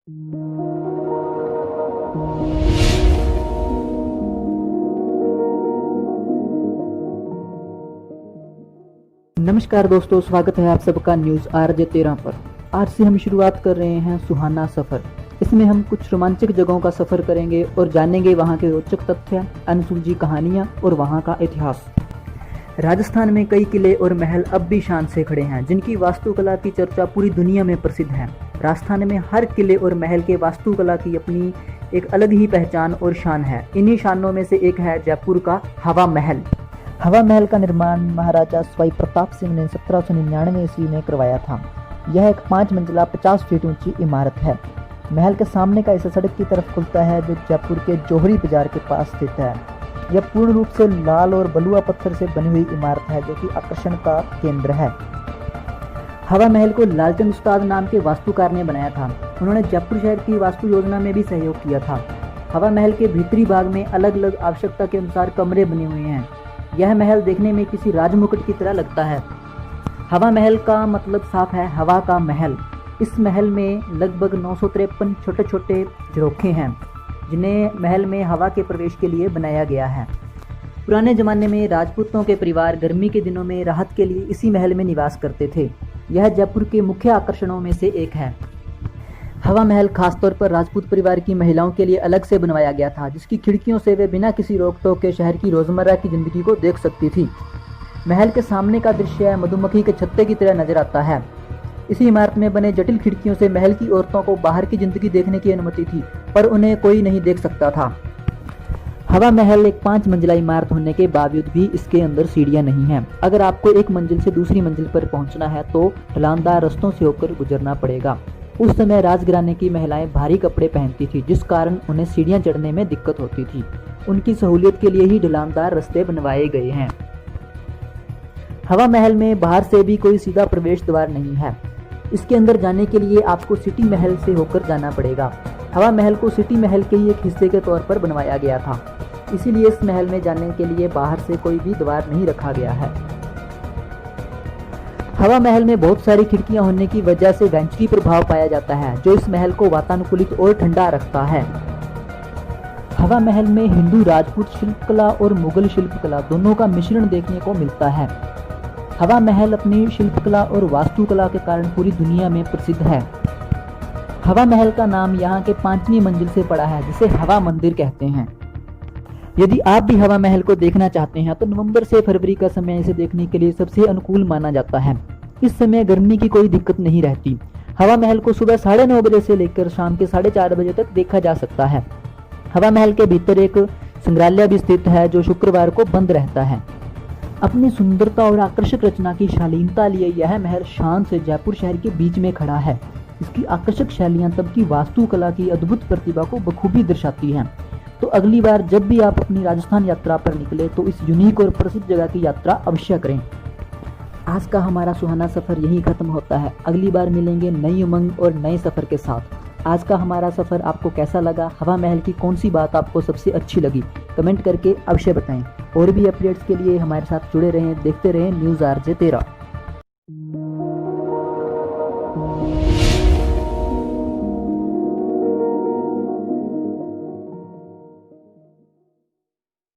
नमस्कार दोस्तों, स्वागत है आप सबका न्यूज़ RJ 13 पर। आज से हम शुरुआत कर रहे हैं सुहाना सफ़र। इसमें हम कुछ रोमांचक जगहों का सफ़र करेंगे और जानेंगे वहां के रोचक तथ्य, अनसुलझी कहानियां और वहां का इतिहास। राजस्थान में कई किले और महल अब भी शान से खड़े हैं, जिनकी वास्तुकला की चर्चा पूरी दुनिया में प्रसिद्ध है। राजस्थान में हर किले और महल के वास्तुकला की अपनी एक अलग ही पहचान और शान है। इन्हीं शानों में से एक है जयपुर का हवा महल। हवा महल का निर्माण महाराजा स्वाई प्रताप सिंह ने 1799 ईस्वी में करवाया था। यह एक 5 मंजिला 50 फीट ऊंची इमारत है। महल के सामने का हिस्सा सड़क की तरफ खुलता है, जो जयपुर के जौहरी बाजार के पास स्थित है। यह पूर्ण रूप से लाल और बलुआ पत्थर से बनी हुई इमारत है, जो कि आकर्षण का केंद्र है। हवा महल को लालचंद उस्ताद नाम के वास्तुकार ने बनाया था। उन्होंने जयपुर शहर की वास्तु योजना में भी सहयोग किया था। हवा महल के भीतरी भाग में अलग अलग आवश्यकता के अनुसार कमरे बने हुए हैं। यह महल देखने में किसी राजमुकुट की तरह लगता है। हवा महल का मतलब साफ है, हवा का महल। इस महल में लगभग 953 छोटे छोटे झरोखे हैं, जिन्हें महल में हवा के प्रवेश के लिए बनाया गया है। पुराने ज़माने में राजपूतों के परिवार गर्मी के दिनों में राहत के लिए इसी महल में निवास करते थे। यह जयपुर के मुख्य आकर्षणों में से एक है। हवा महल खासतौर पर राजपूत परिवार की महिलाओं के लिए अलग से बनवाया गया था, जिसकी खिड़कियों से वे बिना किसी रोक टोक के शहर की रोज़मर्रा की ज़िंदगी को देख सकती थी। महल के सामने का दृश्य मधुमक्खी के छत्ते की तरह नजर आता है। इसी इमारत में बने जटिल खिड़कियों से महल की औरतों को बाहर की जिंदगी देखने की अनुमति थी, पर उन्हें कोई नहीं देख सकता था। हवा महल एक 5 मंजिला इमारत होने के बावजूद भी इसके अंदर सीढ़ियां नहीं हैं। अगर आपको एक मंजिल से दूसरी मंजिल पर पहुंचना है तो ढलानदार रास्तों से होकर गुजरना पड़ेगा। उस समय राजघराने की महिलाएं भारी कपड़े पहनती थी, जिस कारण उन्हें सीढ़ियां चढ़ने में दिक्कत होती थी। उनकी सहूलियत के लिए ही ढलानदार रास्ते बनवाए गए हैं। हवा महल में बाहर से भी कोई सीधा प्रवेश द्वार नहीं है। इसके अंदर जाने के लिए आपको सिटी महल से होकर जाना पड़ेगा। हवा महल को सिटी महल के ही एक हिस्से के तौर पर बनवाया गया था, इसीलिए इस महल में जाने के लिए बाहर से कोई भी द्वार नहीं रखा गया है। हवा महल में बहुत सारी खिड़कियां होने की वजह से वेंचुरी प्रभाव पाया जाता है, जो इस महल को वातानुकूलित और ठंडा रखता है। हवा महल में हिंदू राजपूत शिल्पकला और मुगल शिल्पकला दोनों का मिश्रण देखने को मिलता है। हवा महल अपनी शिल्पकला और वास्तुकला के कारण पूरी दुनिया में प्रसिद्ध है। हवा महल का नाम यहाँ के 5वीं मंजिल से पड़ा है, जिसे हवा मंदिर कहते हैं। यदि आप भी हवा महल को देखना चाहते हैं तो नवंबर से फरवरी का समय इसे देखने के लिए सबसे अनुकूल माना जाता है। इस समय गर्मी की कोई दिक्कत नहीं रहती। हवा महल को सुबह 9:30 बजे से लेकर शाम के 4:30 बजे तक देखा जा सकता है। हवा महल के भीतर एक संग्रहालय भी स्थित है, जो शुक्रवार को बंद रहता है। अपनी सुंदरता और आकर्षक रचना की शालीनता लिए यह महल शान से जयपुर शहर के बीच में खड़ा है। इसकी आकर्षक शैलियां तब की वास्तुकला की अद्भुत प्रतिभा को बखूबी दर्शाती हैं। तो अगली बार जब भी आप अपनी राजस्थान यात्रा पर निकले तो इस यूनिक और प्रसिद्ध जगह की यात्रा अवश्य करें। आज का हमारा सुहाना सफ़र यहीं खत्म होता है। अगली बार मिलेंगे नई उमंग और नए सफ़र के साथ। आज का हमारा सफ़र आपको कैसा लगा? हवा महल की कौन सी बात आपको सबसे अच्छी लगी? कमेंट करके अवश्य बताएं। और भी अपडेट्स के लिए हमारे साथ जुड़े रहें, देखते रहें न्यूज़ RJ 13।